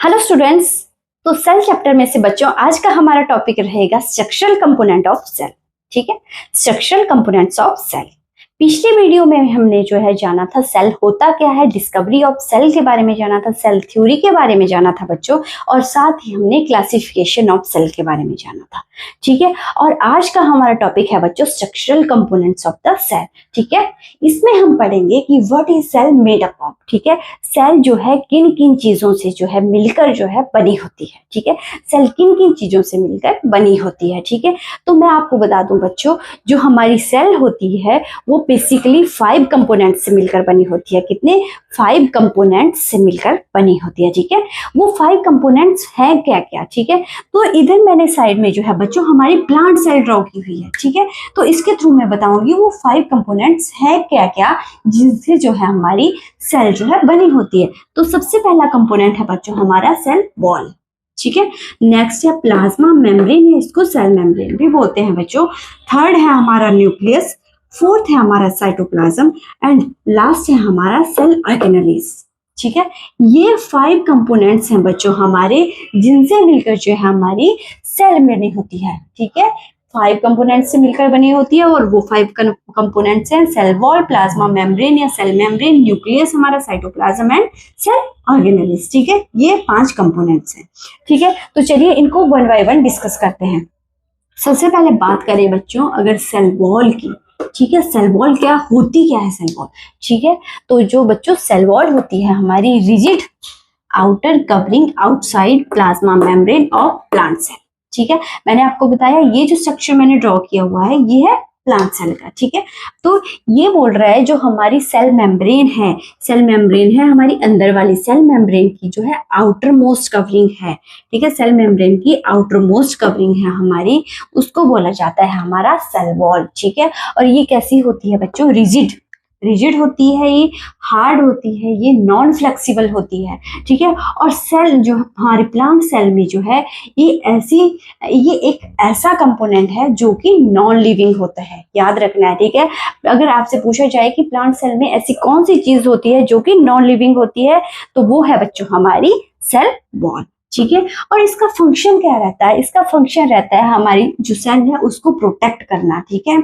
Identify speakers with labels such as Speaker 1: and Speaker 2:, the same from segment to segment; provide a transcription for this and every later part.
Speaker 1: Hello students. तो cell chapter में से बच्चों आज का हमारा टॉपिक रहेगा स्ट्रक्चरल कंपोनेंट ऑफ सेल। ठीक है, स्ट्रक्चरल कंपोनेंट्स ऑफ सेल। पिछले वीडियो में हमने जो है जाना था सेल होता क्या है, डिस्कवरी ऑफ सेल के बारे में जाना था, सेल थ्योरी के बारे में जाना था बच्चों, और साथ ही हमने क्लासिफिकेशन ऑफ सेल के बारे में जाना था। ठीक है, और आज का हमारा टॉपिक है बच्चों structural components of the cell. ठीक है, इसमें हम पढ़ेंगे कि what is cell made up of. ठीक है, सेल जो है किन किन चीजों से जो है मिलकर जो है बनी होती है। ठीक है, सेल किन किन चीजों से मिलकर बनी होती है। ठीक है, तो मैं आपको बता दूं बच्चों, जो हमारी सेल होती है वो बेसिकली 5 कंपोनेंट से मिलकर बनी होती है। कितने? 5 कंपोनेंट्स से मिलकर बनी होती है। ठीक है, वो 5 कंपोनेंट्स हैं क्या क्या। ठीक है, तो इधर मैंने साइड में जो है बच्चों हमारी प्लांट सेल ड्रॉ की हुई है। ठीक है, तो इसके थ्रू मैं बताऊंगी वो 5 कंपोनेंट्स हैं क्या क्या जिनसे जो है हमारी सेल जो है बनी होती है। तो सबसे पहला कंपोनेंट है बच्चों हमारा सेल वॉल। ठीक है, नेक्स्ट है प्लाज्मा मेम्ब्रेन, या इसको सेल मेम्ब्रेन भी बोलते हैं बच्चों। थर्ड है हमारा न्यूक्लियस, फोर्थ है हमारा साइटोप्लाज्म, एंड लास्ट है हमारा सेल ऑर्गेनेलिस। ठीक है, ये 5 कंपोनेंट्स हैं बच्चों हमारे, जिनसे मिलकर जो है हमारी सेल बनी होती है। ठीक है, 5 कंपोनेंट्स से मिलकर बनी होती है, और वो 5 कंपोनेंट्स हैं सेल वॉल, प्लाज्मा मेम्ब्रेन या सेल मेम्ब्रेन, न्यूक्लियस हमारा, साइटोप्लाज्म एंड सेल ऑर्गेनेलिस। ठीक है, ये 5 कंपोनेंट्स हैं। ठीक है, तो चलिए इनको वन बाय वन डिस्कस करते हैं। सबसे पहले बात करें बच्चों अगर सेल वॉल की। ठीक है, सेल वॉल क्या होती क्या है सेल वॉल। ठीक है, तो जो बच्चों सेल वॉल होती है हमारी rigid outer covering outside plasma membrane of plant cell. ठीक है, मैंने आपको बताया ये जो स्ट्रक्चर मैंने ड्रॉ किया हुआ है ये है प्लांट सेल का। ठीक है, तो ये बोल रहा है जो हमारी सेल मेम्ब्रेन है, सेल मेम्ब्रेन है हमारी अंदर वाली, सेल मेम्ब्रेन की जो है आउटर मोस्ट कवरिंग है। ठीक है, सेल मेम्ब्रेन की आउटर मोस्ट कवरिंग है हमारी, उसको बोला जाता है हमारा सेल वॉल। ठीक है, और ये कैसी होती है बच्चों? रिजिड रिजिड होती है, ये हार्ड होती है, ये नॉन फ्लेक्सिबल होती है। ठीक है, और सेल जो हमारे प्लांट सेल में जो है ये एक ऐसा कंपोनेंट है जो कि नॉन लिविंग होता है, याद रखना है। ठीक है, अगर आपसे पूछा जाए कि प्लांट सेल में ऐसी कौन सी चीज होती है जो कि नॉन लिविंग होती है, तो वो है बच्चों हमारी सेल वॉल। ठीक है, और इसका फंक्शन क्या रहता है? इसका फंक्शन रहता है हमारी जो सेल है उसको प्रोटेक्ट करना। ठीक है,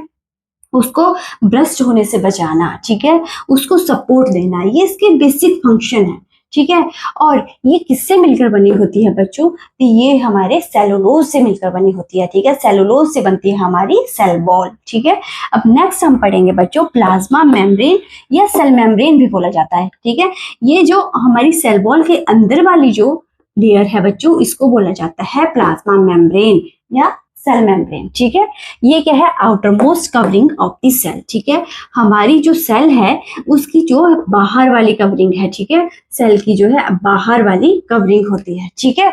Speaker 1: उसको ब्रस्ट होने से बचाना। ठीक है, उसको सपोर्ट देना, ये इसके बेसिक फंक्शन है। ठीक है, और ये किससे मिलकर बनी होती है बच्चों? तो ये हमारे सेलुलोज से मिलकर बनी होती है। ठीक है, सेलुलोज से बनती है हमारी सेल वॉल। ठीक है, अब नेक्स्ट हम पढ़ेंगे बच्चों प्लाज्मा मेम्ब्रेन या सेल मेम्ब्रेन भी बोला जाता है। ठीक है, ये जो हमारी सेल वॉल के अंदर वाली जो लेयर है बच्चों, इसको बोला जाता है प्लाज्मा मेम्ब्रेन या सेल मेम्ब्रेन। ठीक है, ये क्या है? Outer most covering of the cell. ठीक है, हमारी जो सेल है उसकी जो बाहर वाली कवरिंग है। ठीक है, सेल की जो है बाहर वाली कवरिंग होती है। ठीक है,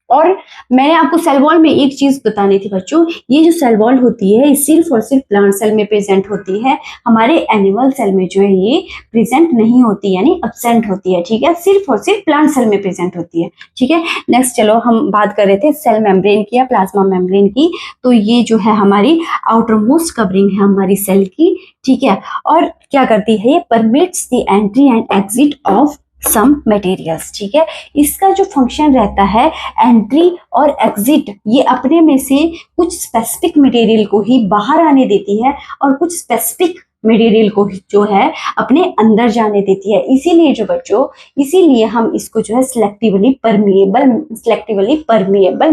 Speaker 1: और मैंने आपको सेल वॉल में एक चीज बतानी थी बच्चों, ये जो सेल वॉल होती है सिर्फ और सिर्फ प्लांट सेल में प्रेजेंट होती है, हमारे एनिमल सेल में जो है ये प्रेजेंट नहीं होती, यानी एब्सेंट होती है। ठीक है, सिर्फ और सिर्फ प्लांट सेल में प्रेजेंट होती है। ठीक है, नेक्स्ट चलो हम बात कर रहे थे सेल मेम्ब्रेन की या प्लाज्मा मेम्ब्रेन की। तो ये जो है हमारी आउटर मोस्ट कवरिंग है हमारी सेल की। ठीक है, और क्या करती है? ये permits the entry and exit of some materials. ठीक है, इसका जो फंक्शन रहता है एंट्री और एग्जिट, ये अपने में से कुछ स्पेसिफिक मटेरियल को ही बाहर आने देती है और कुछ स्पेसिफिक मटेरियल को जो है अपने अंदर जाने देती है। इसीलिए हम इसको जो है सिलेक्टिवली परमिएबल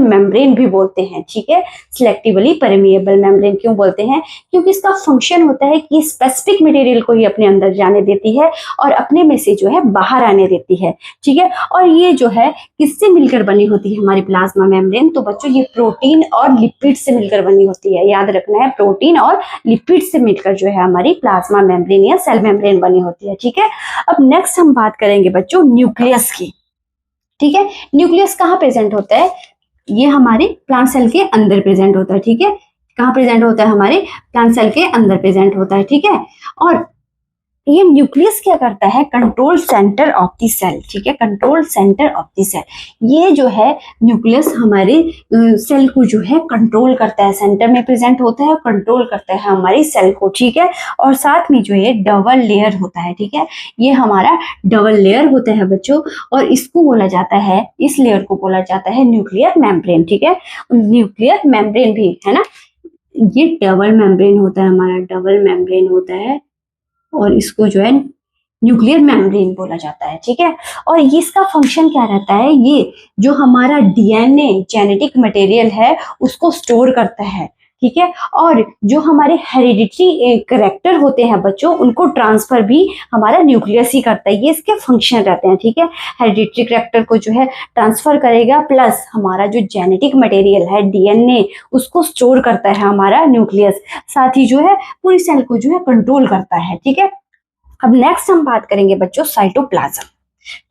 Speaker 1: मेम्ब्रेन भी बोलते हैं। ठीक है, सिलेक्टिवली परमिएबल मेम्ब्रेन क्यों बोलते हैं? क्योंकि इसका फंक्शन होता है कि स्पेसिफिक मटेरियल को ही अपने अंदर जाने देती है और अपने में से जो है बाहर आने देती है। ठीक है, और ये जो है किससे मिलकर बनी होती है हमारी प्लाज्मा मेम्ब्रेन? तो बच्चों ये प्रोटीन और लिपिड से मिलकर बनी होती है, याद रखना है, प्रोटीन और लिपिड से मिलकर जो है हमारी प्लाज्मा मेम्ब्रेन या सेल मेम्ब्रेन बनी होती है। ठीक है, अब नेक्स्ट हम बात करेंगे बच्चों न्यूक्लियस की। ठीक है, न्यूक्लियस कहाँ प्रेजेंट होता है? ये हमारे प्लांट सेल के अंदर प्रेजेंट होता है। ठीक है, कहाँ प्रेजेंट होता है? हमारे प्लांट सेल के अंदर प्रेजेंट होता है। ठीक है, और ये न्यूक्लियस क्या करता है, control centre of the cell, ठीक है, control centre of the cell. ये जो है न्यूक्लियस हमारे सेल को जो है कंट्रोल करता है, सेंटर में प्रेजेंट होता है, कंट्रोल करता है हमारी सेल को, ठीक है। और साथ में जो ये डबल लेयर होता है, ठीक है, ये हमारा डबल लेयर होता है बच्चों, और इसको बोला जाता है, इस लेयर को बोला जाता है न्यूक्लियर मेम्ब्रेन, ठीक है, न्यूक्लियर मेम्ब्रेन भी है ना, ये डबल मेम्ब्रेन होता है, हमारा डबल मेम्ब्रेन होता है, और इसको जो है न्यूक्लियर मेम्ब्रेन बोला जाता है, ठीक है। और ये इसका फंक्शन क्या रहता है, ये जो हमारा डीएनए जेनेटिक मटेरियल है उसको स्टोर करता है, ठीक है, और जो हमारे हेरिडिटरी कैरेक्टर होते हैं बच्चों, उनको ट्रांसफर भी हमारा न्यूक्लियस ही करता है, ये इसके फंक्शन रहते हैं, ठीक है। हेरिडिटरी कैरेक्टर को जो है ट्रांसफर करेगा, प्लस हमारा जो जेनेटिक मटेरियल है डीएनए उसको स्टोर करता है हमारा न्यूक्लियस, साथ ही जो है पूरी सेल को जो है कंट्रोल करता है, ठीक है। अब नेक्स्ट हम बात करेंगे बच्चों साइटोप्लाज्म,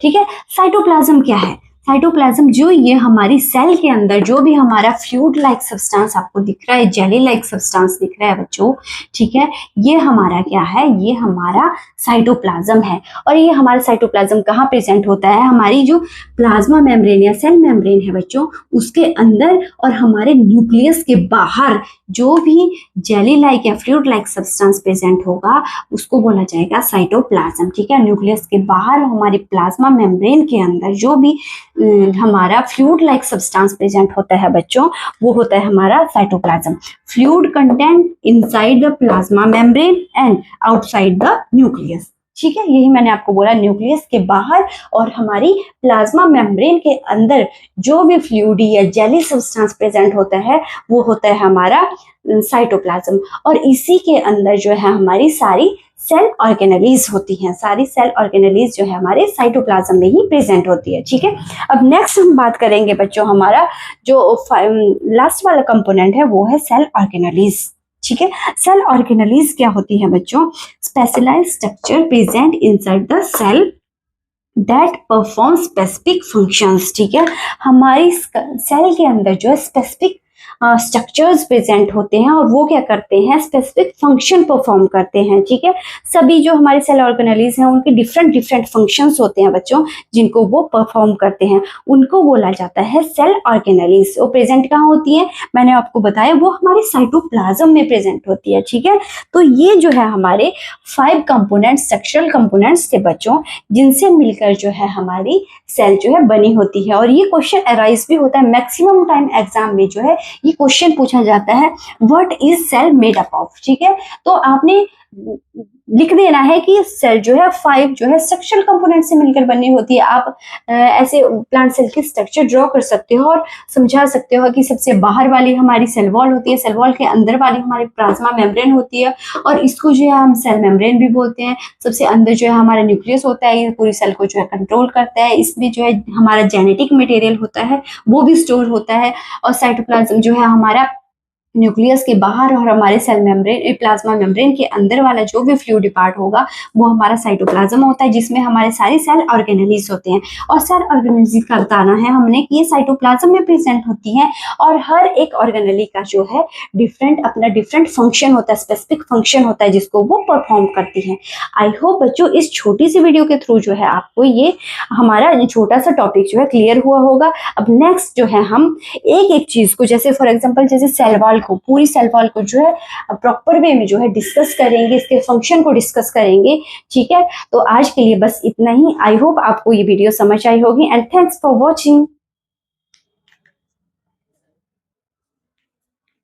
Speaker 1: ठीक है। साइटोप्लाज्म क्या है, साइटोप्लाज्म जो ये हमारी सेल के अंदर जो भी हमारा फ्लूइड लाइक सब्सटेंस आपको दिख रहा है, जेली लाइक सब्सटेंस दिख रहा है बच्चों, ठीक है, ये हमारा क्या है, ये हमारा साइटोप्लाज्म है। और ये हमारा साइटोप्लाज्म कहाँ प्रेजेंट होता है, हमारी जो प्लाज्मा मेम्ब्रेन या सेल मेम्ब्रेन है बच्चों, उसके अंदर और हमारे न्यूक्लियस के बाहर जो भी जेली लाइक या फ्लूइड लाइक सब्सटेंस प्रेजेंट होगा उसको बोला जाएगा साइटोप्लाज्म, ठीक है। न्यूक्लियस के बाहर हमारी प्लाज्मा मेम्ब्रेन के अंदर जो भी हमारा फ्लूइड लाइक सब्सटेंस प्रेजेंट होता है बच्चों, वो होता है हमारा cytoplasm. Fluid content inside the plasma membrane and outside the nucleus, ठीक है, यही मैंने आपको बोला, न्यूक्लियस के बाहर और हमारी प्लाज्मा मेम्ब्रेन के अंदर जो भी फ्लूइडी या जेली सब्सटेंस प्रेजेंट होता है वो होता है हमारा साइटोप्लाज्म। और इसी के अंदर जो है हमारी सारी सेल ऑर्गेनेलीज होती हैं, सारी सेल ऑर्गेनेलीज जो है हमारे साइटोप्लाज्म में ही प्रेजेंट होती है, ठीक है। अब नेक्स्ट हम बात करेंगे बच्चों, हमारा जो लास्ट वाला कंपोनेंट है वो है सेल ऑर्गेनेलीज, ठीक है। सेल ऑर्गेनेलीज क्या होती है बच्चों, specialised structure present inside the cell that perform specific functions, ठीक है। हमारी सेल के अंदर जो है स्पेसिफिक स्ट्रक्चर्स प्रेजेंट होते हैं और वो क्या करते हैं, स्पेसिफिक फंक्शन परफॉर्म करते हैं, ठीक है। सभी जो हमारे सेल ऑर्गेनेलीज हैं उनके डिफरेंट डिफरेंट फंक्शंस होते हैं बच्चों, जिनको वो परफॉर्म करते हैं, उनको बोला जाता है सेल ऑर्गेनेलीज। वो प्रेजेंट कहाँ होती है, मैंने आपको बताया, वो हमारे साइटोप्लाज्म में प्रेजेंट होती है, ठीक है। तो ये जो है हमारे 5 कंपोनेंट स्ट्रक्चरल कंपोनेंट्स थे बच्चों, जिनसे मिलकर जो है हमारी सेल जो है बनी होती है। और ये क्वेश्चन अराइज भी होता है मैक्सिमम टाइम एग्जाम में, जो है ये क्वेश्चन पूछा जाता है, what is cell made up of, ठीक है। तो आपने लिख देना है कि सेल जो है 5 जो है स्ट्रक्चरल कंपोनेंट से मिलकर बनी होती है। आप ऐसे प्लांट सेल की स्ट्रक्चर ड्रॉ कर सकते हो और समझा सकते हो कि सबसे बाहर वाली हमारी सेल वॉल होती है, सेल वॉल के अंदर वाली हमारी प्लाज्मा मेम्ब्रेन होती है, और इसको जो है हम सेल मेम्ब्रेन भी बोलते हैं। सबसे अंदर जो है हमारा न्यूक्लियस होता है, ये पूरी सेल को जो है कंट्रोल करता है, इसमें जो है हमारा जेनेटिक मटेरियल होता है वो भी स्टोर होता है। और साइटोप्लाज्म जो है हमारा न्यूक्लियस के बाहर और हमारे सेल मेम्ब्रेन प्लाज्मा मेम्ब्रेन के अंदर वाला जो भी फ्लूइड पार्ट होगा वो हमारा साइटोप्लाज्म होता है, जिसमें हमारे सारी सेल ऑर्गेनेलीज होते हैं। और सेल ऑर्गेनेलीज का बताना है हमने कि ये साइटोप्लाज्म में प्रेजेंट होती हैं, और हर एक ऑर्गेनेली का जो है अपना डिफरेंट फंक्शन होता है, स्पेसिफिक फंक्शन होता है जिसको वो परफॉर्म करती है। आई होप बच्चों इस छोटी सी वीडियो के थ्रू जो है आपको ये हमारा छोटा सा टॉपिक जो है क्लियर हुआ होगा। अब नेक्स्ट जो है हम एक एक चीज को, जैसे फॉर एग्जाम्पल जैसे सेल वॉल को, पूरी सेल वॉल को जो है प्रॉपर वे में जो है डिस्कस करेंगे, इसके फंक्शन को डिस्कस करेंगे, ठीक है। तो आज के लिए बस इतना ही। आई होप आपको ये वीडियो समझ आई होगी, एंड थैंक्स फॉर वॉचिंग।